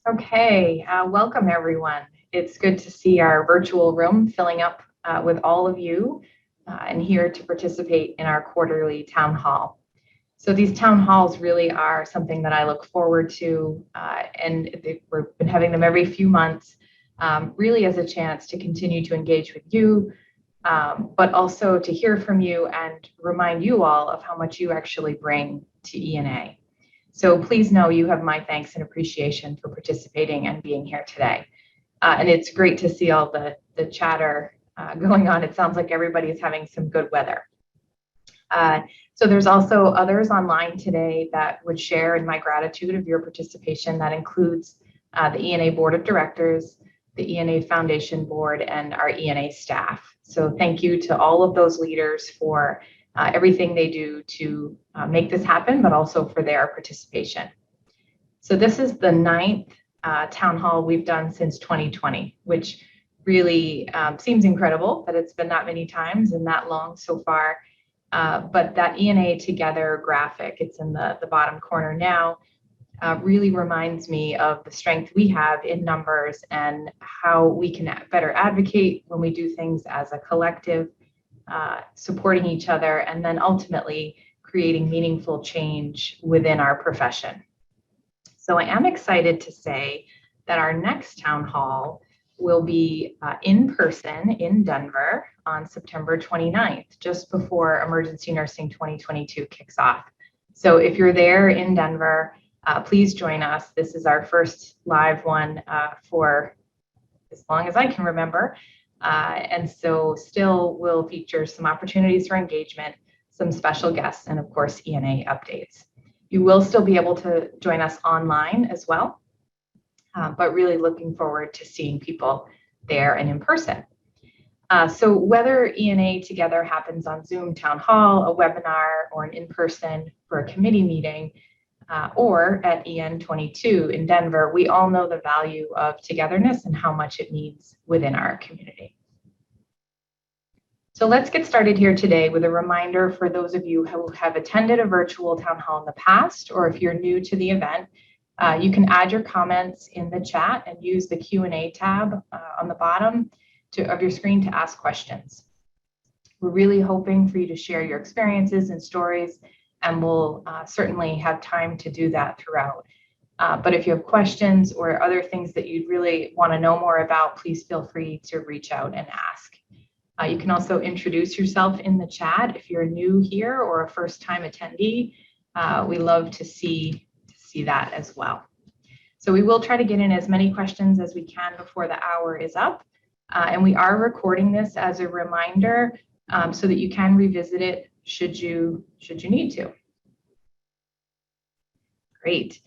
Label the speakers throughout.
Speaker 1: Okay, welcome everyone. It's good to see our virtual room filling up with all of you and here to participate in our quarterly town hall. So these town halls really are something that I look forward to, and we've been having them every few months, really as a chance to continue to engage with you, but also to hear from you and remind you all of how much you actually bring to ENA. So please know you have my thanks and appreciation for participating and being here today. And it's great to see all the chatter going on. It sounds like everybody is having some good weather. So there's also others online today that would share in my gratitude of your participation. That includes the ENA Board of Directors, the ENA Foundation Board, and our ENA staff. So thank you to all of those leaders for everything they do to make this happen, but also for their participation. So this is the 9th town hall we've done since 2020, which really seems incredible that it's been that many times and that long so far. But that ENA Together graphic, it's in the bottom corner now, really reminds me of the strength we have in numbers and how we can better advocate when we do things as a collective, supporting each other, and then ultimately creating meaningful change within our profession. So I am excited to say that our next town hall will be in person in Denver on September 29th, just before Emergency Nursing 2022 kicks off. So if you're there in Denver, please join us. This is our first live one for as long as I can remember. And so still will feature some opportunities for engagement, some special guests, and of course, ENA updates. You will still be able to join us online as well, but really looking forward to seeing people there and in person. So whether ENA Together happens on Zoom Town Hall, a webinar, or an in-person for a committee meeting, or at EN22 in Denver, we all know the value of togetherness and how much it means within our community. So let's get started here today with a reminder for those of you who have attended a virtual town hall in the past, or if you're new to the event, you can add your comments in the chat and use the Q&A tab on the bottom of your screen to ask questions. We're really hoping for you to share your experiences and stories, and we'll certainly have time to do that throughout. But if you have questions or other things that you'd really want to know more about, please feel free to reach out and ask. You can also introduce yourself in the chat if you're new here or a first-time attendee. We love to see that as well. So we will try to get in as many questions as we can before the hour is up. And we are recording this as a reminder so that you can revisit it should you need to. Great.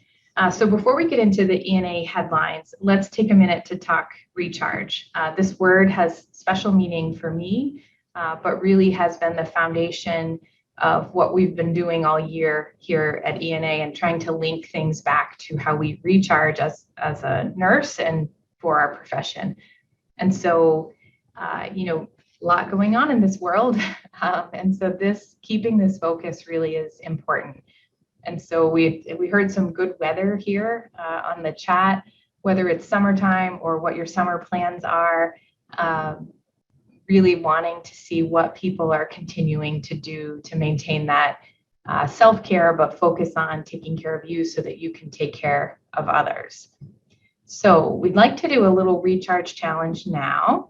Speaker 1: So before we get into the ENA headlines, let's take a minute to talk recharge. This word has special meaning for me, but really has been the foundation of what we've been doing all year here at ENA and trying to link things back to how we recharge as a nurse and for our profession. And so, a lot going on in this world. And so keeping this focus really is important. And so we heard some good weather here on the chat, whether it's summertime or what your summer plans are, really wanting to see what people are continuing to do to maintain that self-care, but focus on taking care of you so that you can take care of others. So we'd like to do a little recharge challenge now.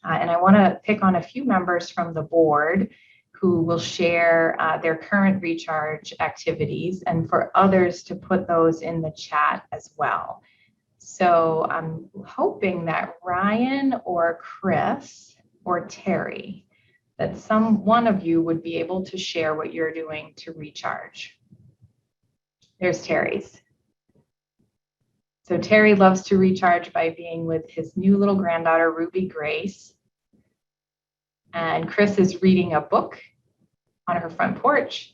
Speaker 1: And I want to pick on a few members from the board who will share their current recharge activities, and for others to put those in the chat as well. So I'm hoping that Ryan or Chris or Terry, that one of you would be able to share what you're doing to recharge. There's Terry's. So Terry loves to recharge by being with his new little granddaughter, Ruby Grace. And Chris is reading a book on her front porch.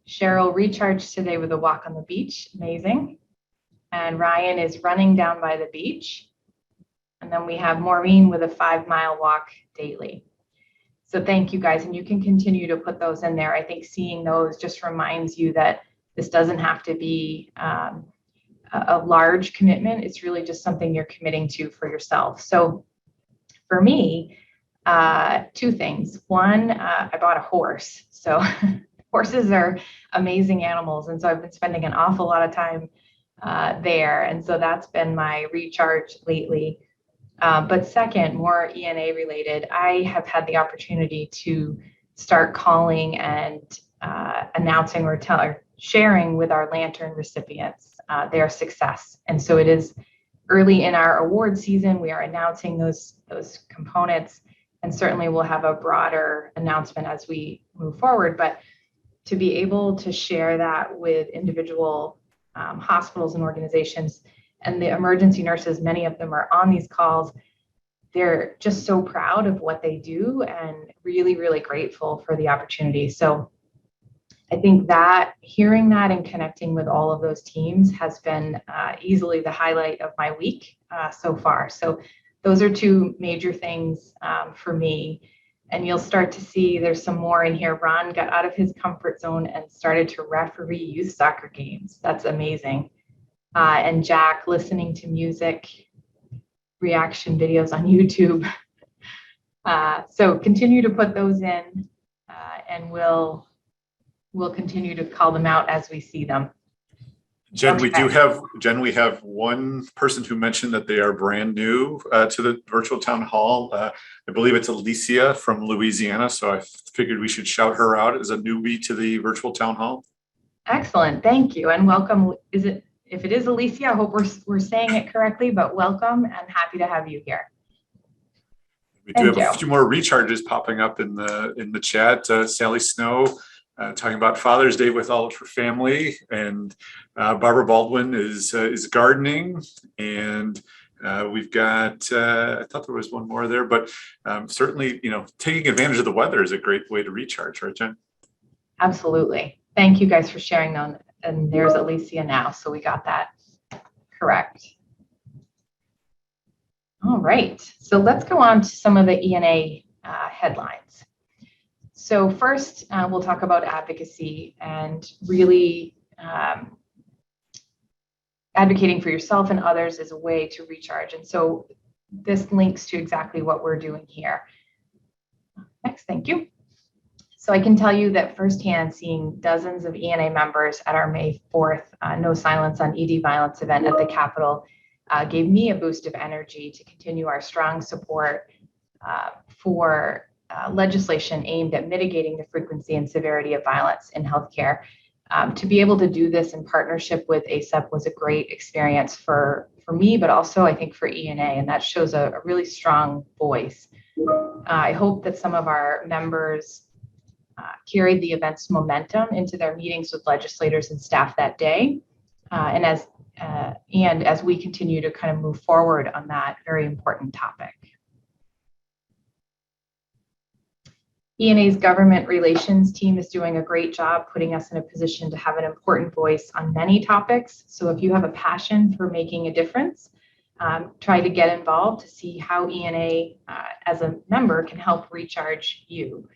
Speaker 1: Cheryl recharged today with a walk on the beach. Amazing. And Ryan is running down by the beach. And then we have Maureen with a 5-mile walk daily. So thank you guys. And you can continue to put those in there. I think seeing those just reminds you that this doesn't have to be a large commitment. It's really just something you're committing to for yourself. So for me, two things. One, I bought a horse. So horses are amazing animals. And so I've been spending an awful lot of time there. And so that's been my recharge lately. But second, more ENA related, I have had the opportunity to start calling and announcing or sharing with our Lantern recipients their success. And so it is early in our award season. We are announcing those components, and certainly we'll have a broader announcement as we move forward. But to be able to share that with individual hospitals and organizations, and the emergency nurses, many of them are on these calls. They're just so proud of what they do and really, really grateful for the opportunity. So I think that hearing that and connecting with all of those teams has been easily the highlight of my week so far. So those are two major things for me. And you'll start to see there's some more in here. Ron got out of his comfort zone and started to referee youth soccer games. That's amazing. And Jack listening to music, reaction videos on YouTube. So continue to put those in, and we'll continue to call them out as we see them.
Speaker 2: Jen, we have one person who mentioned that they are brand new to the virtual town hall. I believe it's Alicia from Louisiana. So I figured we should shout her out as a newbie to the virtual town hall.
Speaker 1: Excellent, thank you, and welcome. If it is Alicia, I hope we're saying it correctly, but welcome and happy to have you here.
Speaker 2: We do have a few more recharges popping up in the chat. Sally Snow talking about Father's Day with all of her family, and Barbara Baldwin is gardening, and we've got I thought there was one more there, but certainly taking advantage of the weather is a great way to recharge, right, Jen?
Speaker 1: Absolutely. Thank you guys for sharing them. And there's Alicia now, so we got that correct. All right, so let's go on to some of the ENA headlines. So first, we'll talk about advocacy and really advocating for yourself and others as a way to recharge. And so this links to exactly what we're doing here. Next, thank you. So I can tell you that firsthand, seeing dozens of ENA members at our May 4th No Silence on ED Violence event at the Capitol gave me a boost of energy to continue our strong support for legislation aimed at mitigating the frequency and severity of violence in healthcare. To be able to do this in partnership with ACEP was a great experience for me, but also I think for ENA, and that shows a really strong voice. I hope that some of our members carried the event's momentum into their meetings with legislators and staff that day, and as we continue to kind of move forward on that very important topic. ENA's government relations team is doing a great job putting us in a position to have an important voice on many topics. So if you have a passion for making a difference, try to get involved to see how ENA as a member can help recharge you.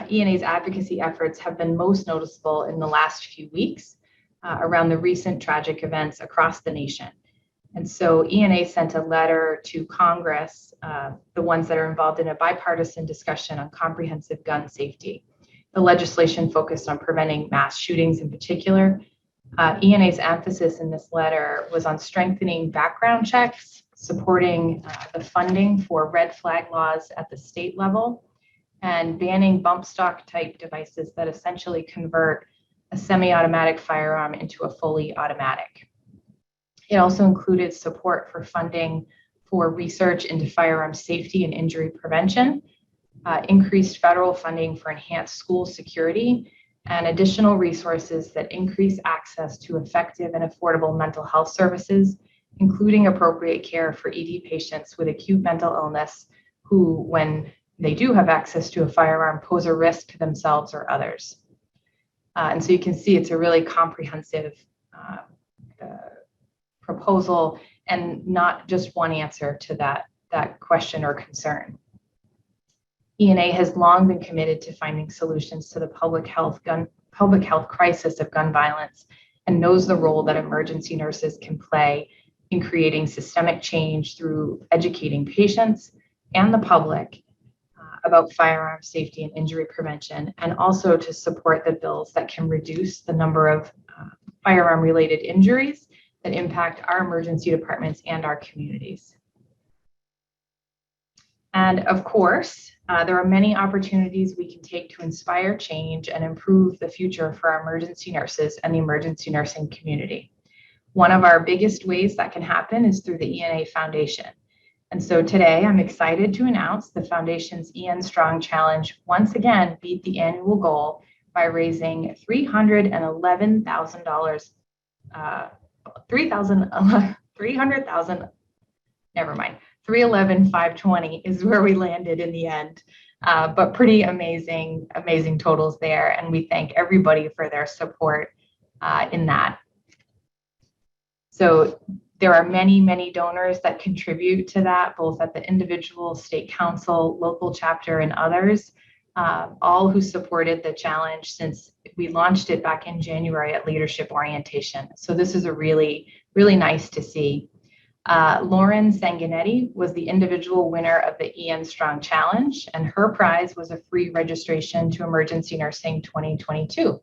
Speaker 1: ENA's advocacy efforts have been most noticeable in the last few weeks around the recent tragic events across the nation. And so ENA sent a letter to Congress, the ones that are involved in a bipartisan discussion on comprehensive gun safety. The legislation focused on preventing mass shootings in particular. ENA's emphasis in this letter was on strengthening background checks, supporting the funding for red flag laws at the state level, and banning bump stock type devices that essentially convert a semi-automatic firearm into a fully automatic. It also included support for funding for research into firearm safety and injury prevention, increased federal funding for enhanced school security, and additional resources that increase access to effective and affordable mental health services, including appropriate care for ED patients with acute mental illness who, when they do have access to a firearm, pose a risk to themselves or others. And so you can see it's a really comprehensive proposal and not just one answer to that question or concern. ENA has long been committed to finding solutions to the public health crisis of gun violence and knows the role that emergency nurses can play in creating systemic change through educating patients and the public about firearm safety and injury prevention, and also to support the bills that can reduce the number of firearm-related injuries that impact our emergency departments and our communities. And of course, there are many opportunities we can take to inspire change and improve the future for our emergency nurses and the emergency nursing community. One of our biggest ways that can happen is through the ENA Foundation. And so today I'm excited to announce the Foundation's EN Strong Challenge once again beat the annual goal by raising $300,000, never mind, 311,520 is where we landed in the end. But pretty amazing totals there. And we thank everybody for their support in that. So there are many donors that contribute to that, both at the individual, state council, local chapter, and others, all who supported the challenge since we launched it back in January at Leadership Orientation. So this is a really nice to see. Lauren Sanguinetti was the individual winner of the EN Strong Challenge, and her prize was a free registration to Emergency Nursing 2022.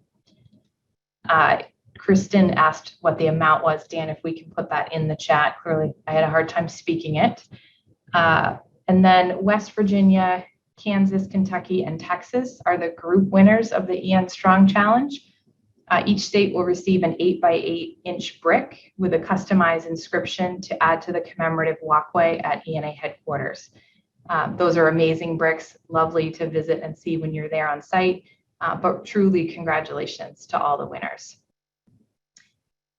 Speaker 1: Kristen asked what the amount was. Dan, if we can put that in the chat. Clearly, I had a hard time speaking it. And then West Virginia, Kansas, Kentucky, and Texas are the group winners of the EN Strong Challenge. Each state will receive an 8x8-inch brick with a customized inscription to add to the commemorative walkway at ENA headquarters. Those are amazing bricks, lovely to visit and see when you're there on site, but truly congratulations to all the winners.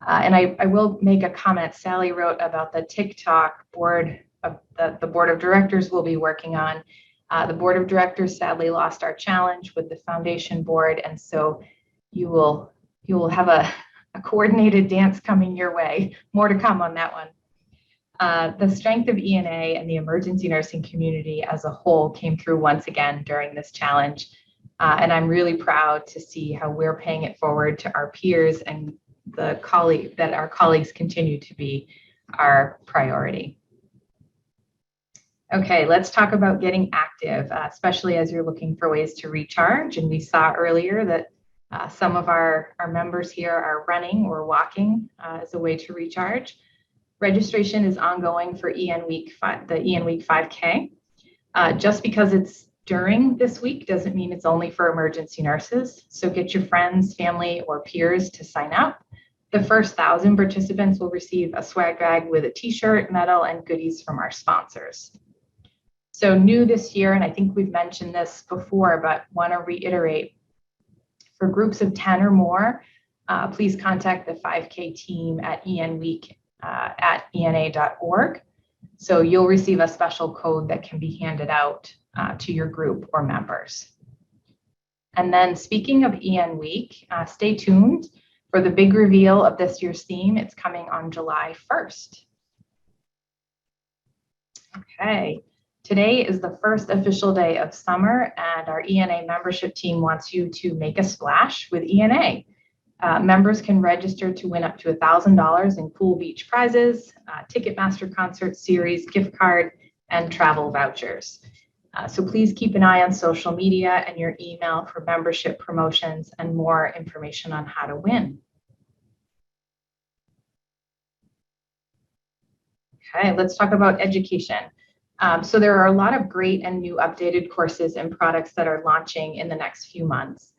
Speaker 1: And I will make a comment. Sally wrote about the TikTok board that the board of directors will be working on. The board of directors sadly lost our challenge with the foundation board, and so you will have a coordinated dance coming your way. More to come on that one. The strength of ENA and the emergency nursing community as a whole came through once again during this challenge. And I'm really proud to see how we're paying it forward to our peers and our colleagues continue to be our priority. Okay, let's talk about getting active, especially as you're looking for ways to recharge. And we saw earlier that some of our members here are running or walking as a way to recharge. Registration is ongoing for the EN Week 5K. Just because it's during this week doesn't mean it's only for emergency nurses. So get your friends, family, or peers to sign up. The first 1,000 participants will receive a swag bag with a t-shirt, medal, and goodies from our sponsors. So new this year, and I think we've mentioned this before, but want to reiterate, for groups of 10 or more, please contact the 5K team at enweek@ena.org. So you'll receive a special code that can be handed out to your group or members. And then speaking of EN Week, stay tuned for the big reveal of this year's theme. It's coming on July 1st. Okay, today is the first official day of summer, and our ENA membership team wants you to make a splash with ENA. Members can register to win up to $1,000 in cool beach prizes, Ticketmaster concert series, gift card, and travel vouchers. So please keep an eye on social media and your email for membership promotions and more information on how to win. Okay, let's talk about education. So there are a lot of great and new updated courses and products that are launching in the next few months.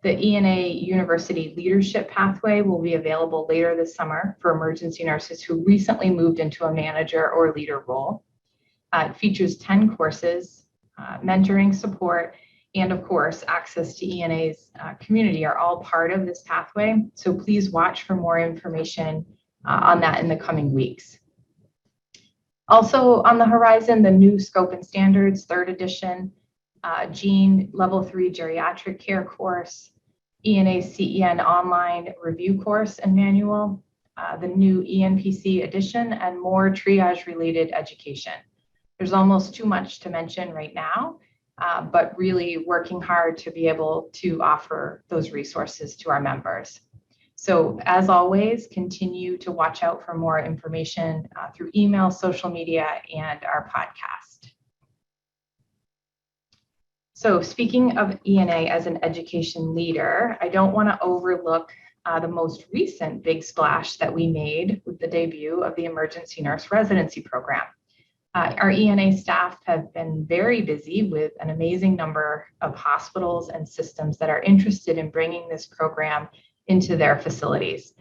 Speaker 1: The ENA University Leadership Pathway will be available later this summer for emergency nurses who recently moved into a manager or leader role. It features 10 courses. Mentoring, support, and of course, access to ENA's community are all part of this pathway. So please watch for more information on that in the coming weeks. Also on the horizon, the new Scope and Standards, 3rd edition, GENE Level 3 Geriatric Care course, ENA CEN Online Review course and manual, the new ENPC edition, and more triage-related education. There's almost too much to mention right now, but really working hard to be able to offer those resources to our members. So as always, continue to watch out for more information through email, social media, and our podcast. So speaking of ENA as an education leader, I don't want to overlook the most recent big splash that we made with the debut of the Emergency Nurse Residency Program. Our ENA staff have been very busy with an amazing number of hospitals and systems that are interested in bringing this program into their facilities.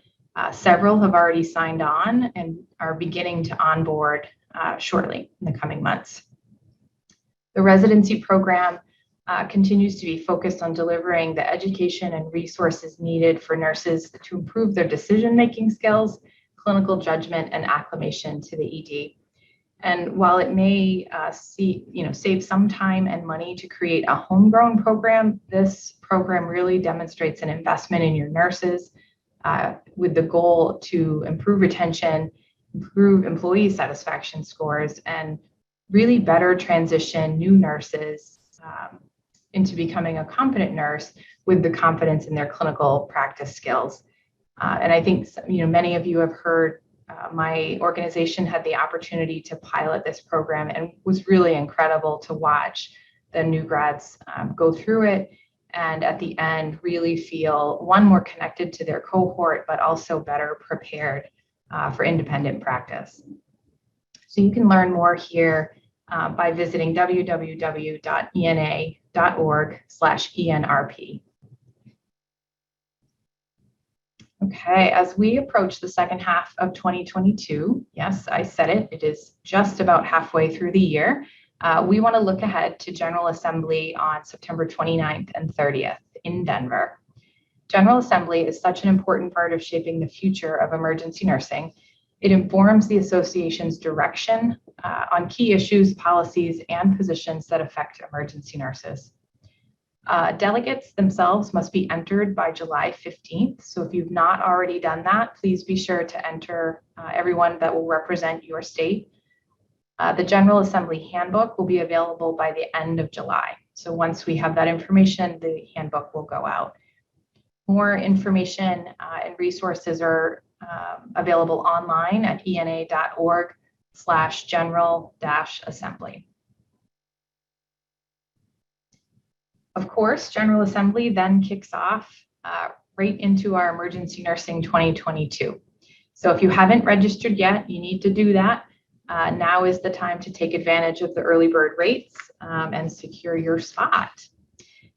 Speaker 1: Several have already signed on and are beginning to onboard shortly in the coming months. The residency program continues to be focused on delivering the education and resources needed for nurses to improve their decision-making skills, clinical judgment, and acclimation to the ED. And while it may save some time and money to create a homegrown program, this program really demonstrates an investment in your nurses with the goal to improve retention, improve employee satisfaction scores, and really better transition new nurses into becoming a competent nurse with the confidence in their clinical practice skills. And I think many of you have heard my organization had the opportunity to pilot this program, and was really incredible to watch the new grads go through it, and at the end really feel more connected to their cohort, but also better prepared for independent practice. So you can learn more here by visiting www.ena.org/ENRP. Okay, as we approach the second half of 2022, yes, I said it, it is just about halfway through the year. We want to look ahead to General Assembly on September 29th and 30th in Denver. General Assembly is such an important part of shaping the future of emergency nursing. It informs the association's direction on key issues, policies, and positions that affect emergency nurses. Delegates themselves must be entered by July 15th. So if you've not already done that, please be sure to enter everyone that will represent your state. The General Assembly handbook will be available by the end of July. So once we have that information, the handbook will go out. More information and resources are available online at ena.org/general-assembly. Of course, General Assembly then kicks off right into our Emergency Nursing 2022. So if you haven't registered yet, you need to do that. Now is the time to take advantage of the early bird rates and secure your spot.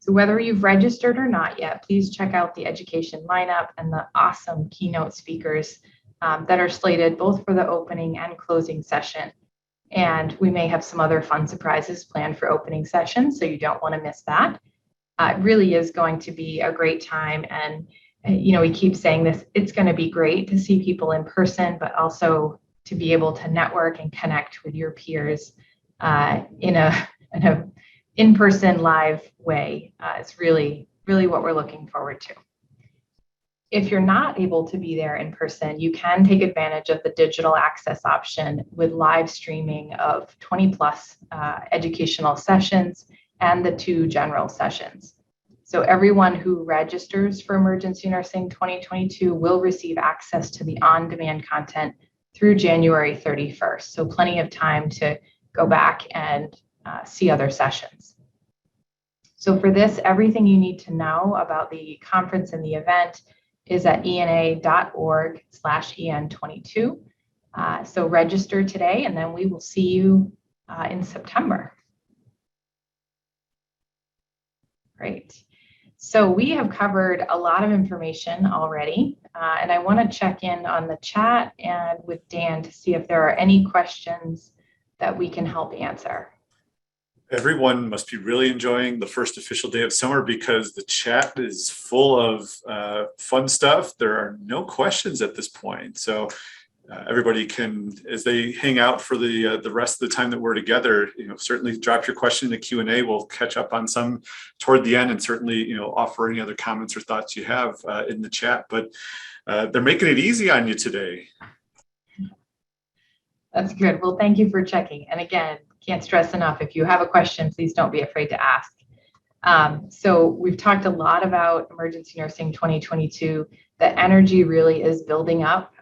Speaker 1: So whether you've registered or not yet, please check out the education lineup and the awesome keynote speakers that are slated both for the opening and closing session. And we may have some other fun surprises planned for opening session, so you don't want to miss that. It really is going to be a great time. And, we keep saying this, it's going to be great to see people in person, but also to be able to network and connect with your peers in a in-person live way. It's really, really what we're looking forward to. If you're not able to be there in person, you can take advantage of the digital access option with live streaming of 20 plus educational sessions and the 2 general sessions. So everyone who registers for Emergency Nursing 2022 will receive access to the on-demand content through January 31st. So plenty of time to go back and see other sessions. So for this, everything you need to know about the conference and the event is at ena.org/en22. So register today, and then we will see you in September. Great. So we have covered a lot of information already, and I want to check in on the chat and with Dan to see if there are any questions that we can help answer.
Speaker 2: Everyone must be really enjoying the first official day of summer because the chat is full of fun stuff. There are no questions at this point. So everybody can, as they hang out for the rest of the time that we're together, certainly drop your question in the Q&A. We'll catch up on some toward the end, and certainly, offer any other comments or thoughts you have in the chat. But they're making it easy on you today.
Speaker 1: That's good. Well, thank you for checking. And again, can't stress enough, if you have a question, please don't be afraid to ask. So we've talked a lot about Emergency Nursing 2022. the energy really is building up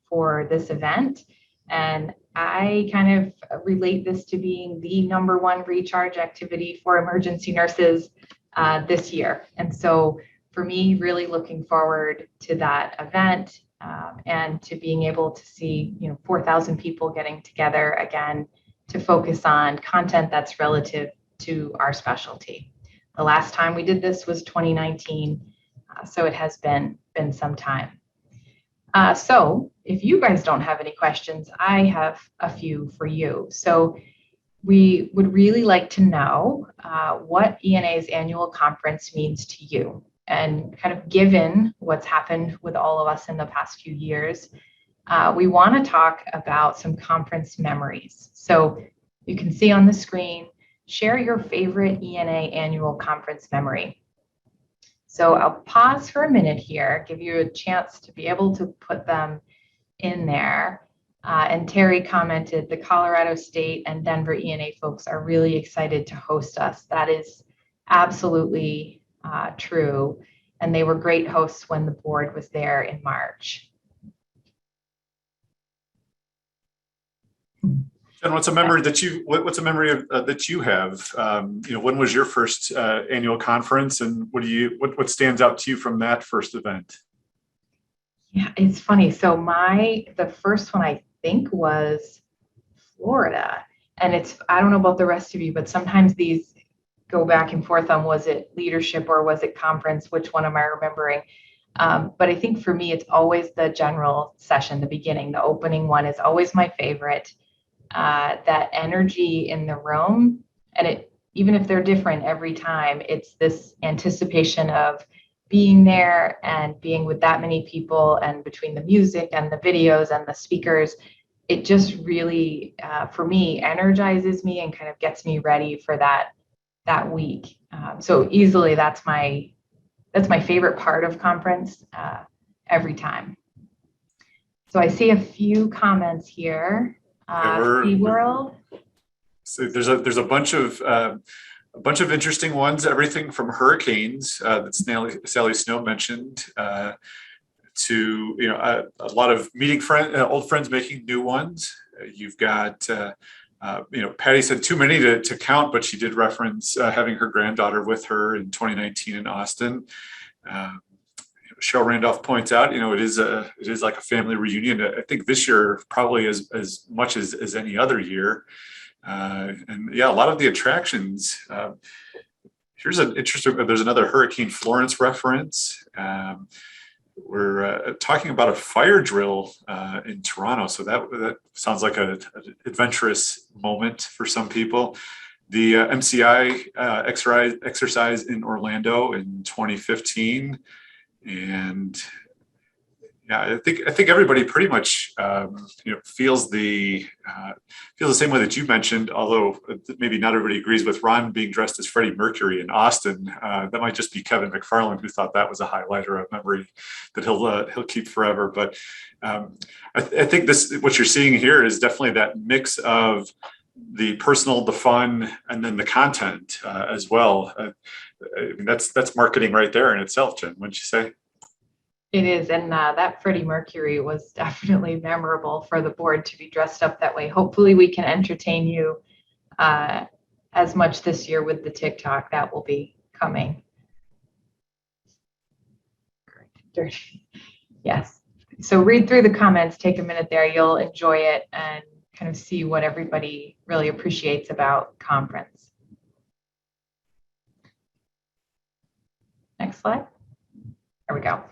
Speaker 1: for this event. And I kind of relate this to being the #1 recharge activity for emergency nurses this year. And so for me, really looking forward to that event and to being able to see, 4,000 people getting together again to focus on content that's relative to our specialty. The last time we did this was 2019, so it has been some time. So if you guys don't have any questions, I have a few for you. So we would really like to know what ENA's annual conference means to you. And kind of given what's happened with all of us in the past few years, we want to talk about some conference memories. So you can see on the screen, share your favorite ENA annual conference memory. So I'll pause for a minute here, give you a chance to be able to put them in there. And Terry commented, the Colorado State and Denver ENA folks are really excited to host us. That is absolutely true. And they were great hosts when the board was there in March.
Speaker 2: Jen, what's a memory that you have? When was your first annual conference, and what stands out to you from that first event?
Speaker 1: Yeah, it's funny. So the first one I think was Florida, and I don't know about the rest of you, but sometimes these go back and forth on, was it leadership or was it conference? Which one am I remembering? But I think for me, it's always the general session, the beginning, the opening one is always my favorite. That energy in the room, and even if they're different every time, it's this anticipation of being there and being with that many people, and between the music and the videos and the speakers, it just really, for me, energizes me and kind of gets me ready for that week. So easily that's my favorite part of conference every time. So I see a few comments here. SeaWorld.
Speaker 2: So there's a bunch of interesting ones. Everything from hurricanes that Sally Snow mentioned to a lot of meeting old friends making new ones. You've got Patty said too many to count, but she did reference having her granddaughter with her in 2019 in Austin. Cheryl Randolph points out, it is like a family reunion. I think this year probably as much as any other year. And yeah, a lot of the attractions. Here's an interesting. There's another Hurricane Florence reference. We're talking about a fire drill in Toronto, so that sounds like an adventurous moment for some people. The MCI exercise in Orlando in 2015. And yeah, I think everybody pretty much feels the same way that you mentioned. Although maybe not everybody agrees with Ron being dressed as Freddie Mercury in Austin. That might just be Kevin McFarland who thought that was a highlight or a memory that he'll keep forever. But I think what you're seeing here is definitely that mix of the personal, the fun, and then the content as well. I mean, that's marketing right there in itself, Jen, wouldn't you say?
Speaker 1: It is, and that Freddie Mercury was definitely memorable for the board to be dressed up that way. Hopefully we can entertain you as much this year with the TikTok that will be coming. Yes. So read through the comments, take a minute there. You'll enjoy it and kind of see what everybody really appreciates about conference. Next slide. There we go.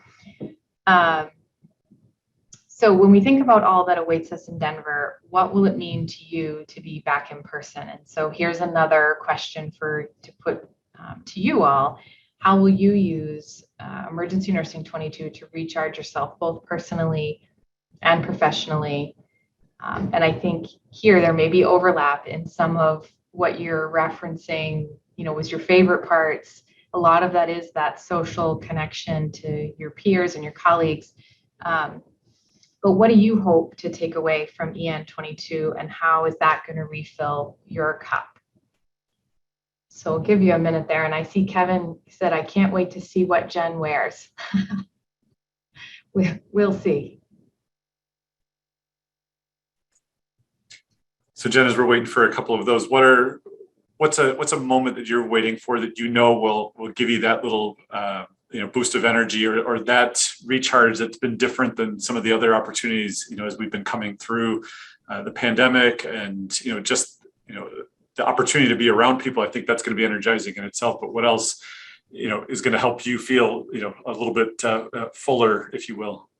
Speaker 1: So when we think about all that awaits us in Denver, what will it mean to you to be back in person? And so here's another question to put to you all. How will you use Emergency Nursing 22 to recharge yourself both personally and professionally? And I think here there may be overlap in some of what you're referencing, was your favorite parts. A lot of that is that social connection to your peers and your colleagues. But what do you hope to take away from EN 22, and how is that going to refill your cup? So I'll give you a minute there. And I see Kevin said, I can't wait to see what Jen wears. we'll see.
Speaker 2: So Jen, as we're waiting for a couple of those, what's a moment that you're waiting for that will give you that little boost of energy or that recharge that's been different than some of the other opportunities, as we've been coming through the pandemic and the opportunity to be around people. I think that's going to be energizing in itself. But what else is going to help you feel a little bit fuller, if you will?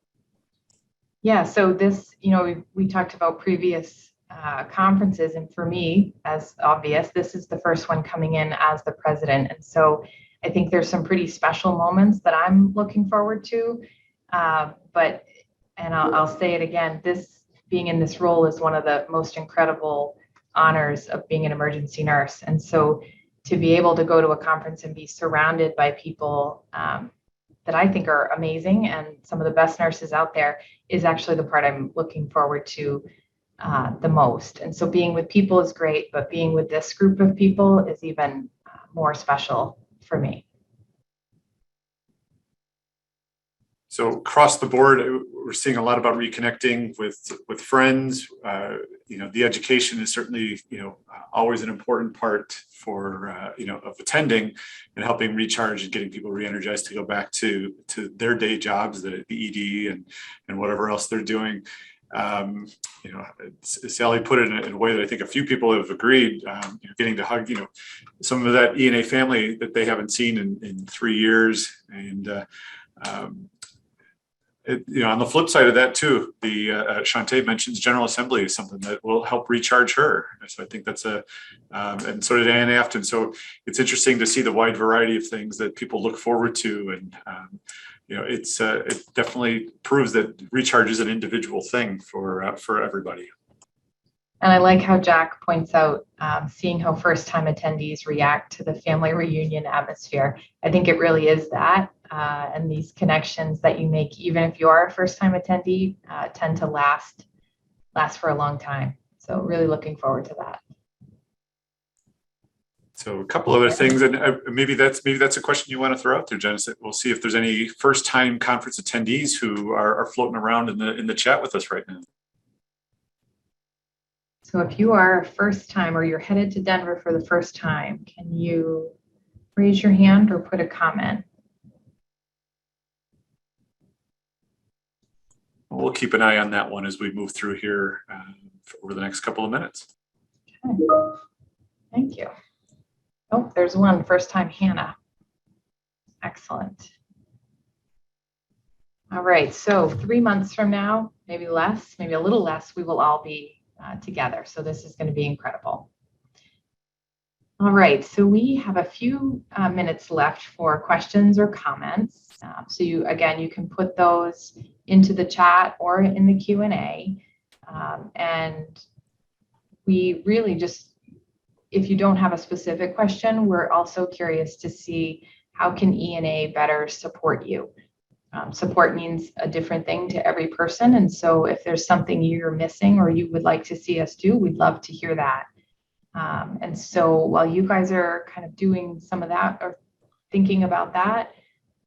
Speaker 1: Yeah. So this, we talked about previous conferences, and for me, as obvious, this is the first one coming in as the president, and so I think there's some pretty special moments that I'm looking forward to. I'll say it again, this being in this role is one of the most incredible honors of being an emergency nurse. And so to be able to go to a conference and be surrounded by people that I think are amazing and some of the best nurses out there is actually the part I'm looking forward to the most. And so being with people is great, but being with this group of people is even more special for me.
Speaker 2: So across the board, we're seeing a lot about reconnecting with friends. The education is certainly always an important part for of attending and helping recharge and getting people re-energized to go back to their day jobs, the ED and whatever else they're doing. Sally put it in a way that I think a few people have agreed. Getting to hug some of that E&A family that they haven't seen in 3 years, and on the flip side of that too, the Shantae mentions General Assembly is something that will help recharge her. So I think that's and so did Ann Afton. So it's interesting to see the wide variety of things that people look forward to, and it definitely proves that recharge is an individual thing for everybody.
Speaker 1: And I like how Jack points out, seeing how first-time attendees react to the family reunion atmosphere. I think it really is that. And these connections that you make, even if you are a first-time attendee, tend to last for a long time. So really looking forward to that.
Speaker 2: So a couple other things, and maybe that's a question you want to throw out there, Jen. We'll see if there's any first-time conference attendees who are floating around in the chat with us right now.
Speaker 1: So if you are a first time or you're headed to Denver for the first time, can you raise your hand or put a comment?
Speaker 2: We'll keep an eye on that one as we move through here over the next couple of minutes.
Speaker 1: Okay. Thank you. Oh, there's one, first time Hannah. Excellent. All right, so 3 months from now, maybe less, maybe a little less, we will all be together. So this is going to be incredible. All right, so we have a few minutes left for questions or comments. So you can put those into the chat or in the Q&A. And we really just, if you don't have a specific question, we're also curious to see how can E&A better support you. Support means a different thing to every person. And so if there's something you're missing or you would like to see us do, we'd love to hear that. And so while you guys are kind of doing some of that or thinking about that,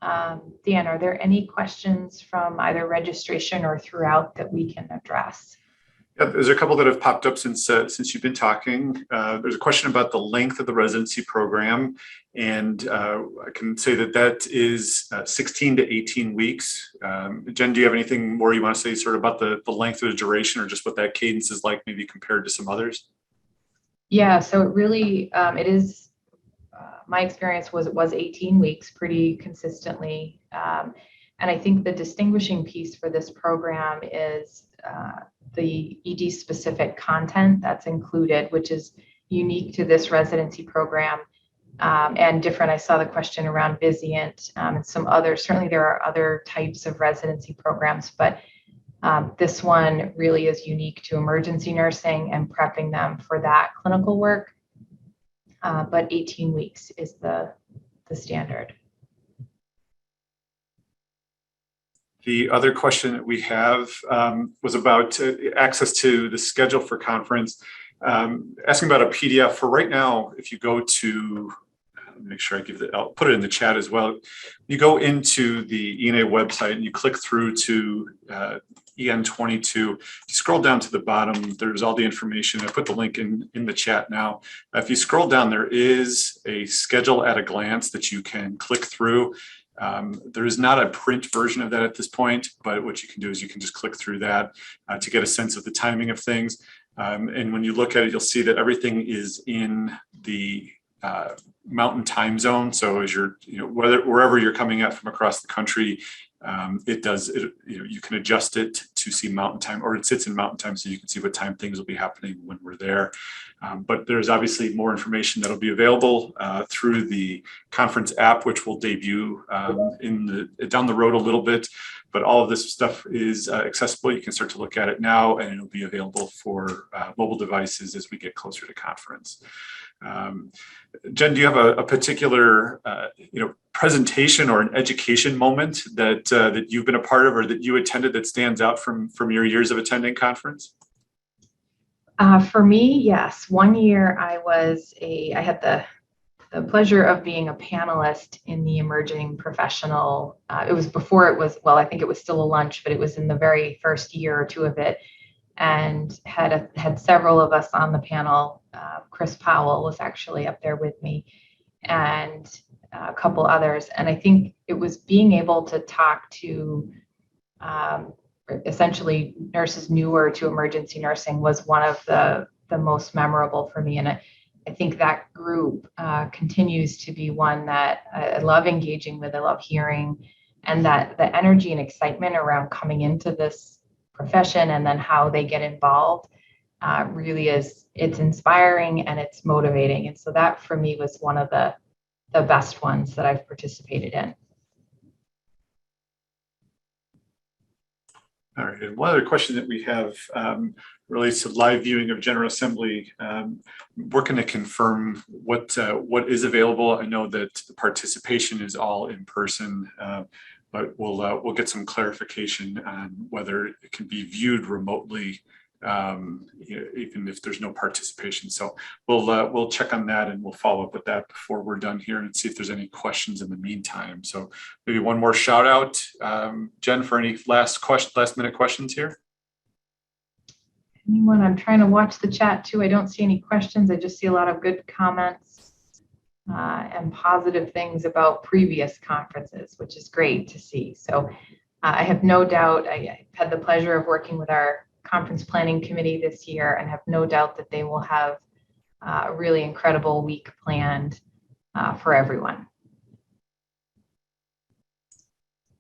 Speaker 1: Dan, are there any questions from either registration or throughout that we can address?
Speaker 2: Yeah, there's a couple that have popped up since you've been talking. There's a question about the length of the residency program, and I can say that is 16 to 18 weeks. Jen, do you have anything more you want to say sort of about the length of the duration or just what that cadence is like maybe compared to some others?
Speaker 1: Yeah, so it really, it is, my experience was it was 18 weeks pretty consistently. And I think the distinguishing piece for this program is the ED specific content that's included, which is unique to this residency program and different. I saw the question around Vizient and some others. Certainly there are other types of residency programs, but this one really is unique to emergency nursing and prepping them for that clinical work. But 18 weeks is the standard.
Speaker 2: The other question that we have was about access to the schedule for conference. Asking about a PDF for right now. If you go to make sure I'll put it in the chat as well. You go into the ENA website and you click through to EN22. You scroll down to the bottom, there's all the information. I put the link in the chat now. If you scroll down, there is a schedule at a glance that you can click through. There is not a print version of that at this point, but what you can do is you can just click through that to get a sense of the timing of things. And when you look at it, you'll see that everything is in the mountain time zone. So as you're, wherever you're coming at from across the country, you can adjust it to see mountain time, or it sits in mountain time, so you can see what time things will be happening when we're there. But there's obviously more information that'll be available through the conference app, which will debut down the road a little bit. But all of this stuff is accessible. You can start to look at it now, and it'll be available for mobile devices as we get closer to conference. Jen, do you have a particular presentation or an education moment that you've been a part of or that you attended that stands out from your years of attending conference?
Speaker 1: For me, yes. One year I had the pleasure of being a panelist in the emerging professional. It was before it was, well, I think it was still a lunch, but it was in the very first year or two of it, and had several of us on the panel. Chris Powell was actually up there with me, and a couple others. And I think it was being able to talk to essentially nurses newer to emergency nursing was one of the most memorable for me. And I think that group continues to be one that I love engaging with, I love hearing, and that the energy and excitement around coming into this profession and then how they get involved really it's inspiring and it's motivating. And so that for me was one of the best ones that I've participated in.
Speaker 2: All right, and one other question that we have relates to live viewing of General Assembly. Working to confirm what is available. I know that the participation is all in person, but we'll get some clarification on whether it can be viewed remotely, even if there's no participation. So we'll check on that, and we'll follow up with that before we're done here and see if there's any questions in the meantime. So maybe one more shout out, Jen, for any last minute questions here.
Speaker 1: Anyone? I'm trying to watch the chat too. I don't see any questions. I just see a lot of good comments and positive things about previous conferences, which is great to see. So I have no doubt, I had the pleasure of working with our conference planning committee this year and have no doubt that they will have a really incredible week planned for everyone.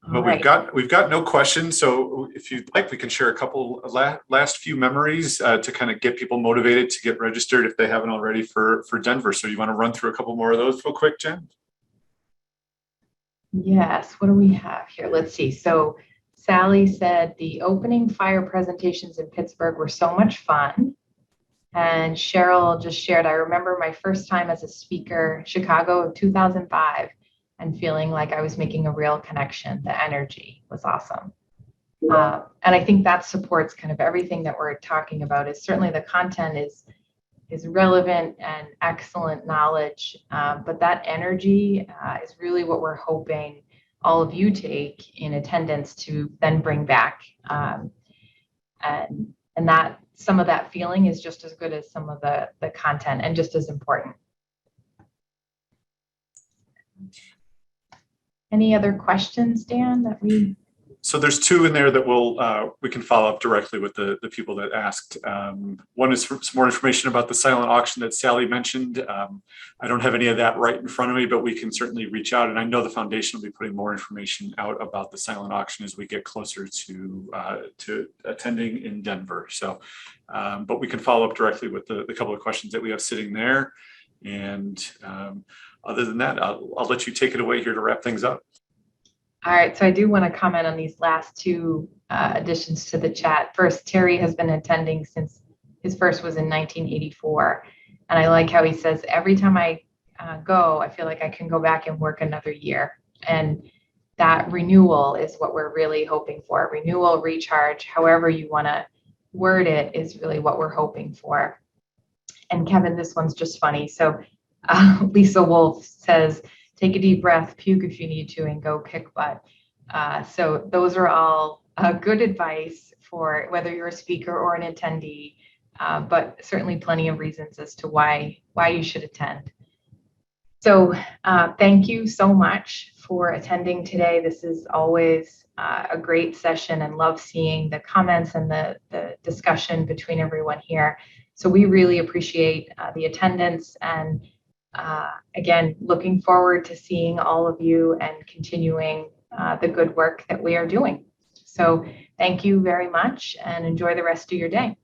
Speaker 2: Well, we've got no questions. So if you'd like, we can share a couple last few memories to kind of get people motivated to get registered if they haven't already for Denver. So you want to run through a couple more of those real quick, Jen?
Speaker 1: Yes. What do we have here? Let's see. So Sally said the opening fire presentations in Pittsburgh were so much fun. And Cheryl just shared, I remember my first time as a speaker, Chicago of 2005, and feeling like I was making a real connection. The energy was awesome. And I think that supports kind of everything that we're talking about. Is certainly the content is relevant and excellent knowledge, but that energy is really what we're hoping all of you take in attendance to then bring back. And that some of that feeling is just as good as some of the content and just as important. Any other questions, Dan, that we?
Speaker 2: So there's two in there that we can follow up directly with the people that asked. One is some more information about the silent auction that Sally mentioned. I don't have any of that right in front of me, but we can certainly reach out. And I know the foundation will be putting more information out about the silent auction as we get closer to attending in Denver. So, but we can follow up directly with the couple of questions that we have sitting there. And other than that, I'll let you take it away here to wrap things up.
Speaker 1: All right, so I do want to comment on these last two additions to the chat. First, Terry has been attending since his first was in 1984. And I like how he says, every time I go, I feel like I can go back and work another year. And that renewal is what we're really hoping for. Renewal, recharge, however you want to word it, is really what we're hoping for. And Kevin, this one's just funny. So Lisa Wolf says, take a deep breath, puke if you need to, and go kick butt. So those are all good advice for whether you're a speaker or an attendee, but certainly plenty of reasons as to why you should attend. So thank you so much for attending today. This is always a great session, and love seeing the comments and the discussion between everyone here. So we really appreciate the attendance, and again, looking forward to seeing all of you and continuing the good work that we are doing. So thank you very much, and enjoy the rest of your day.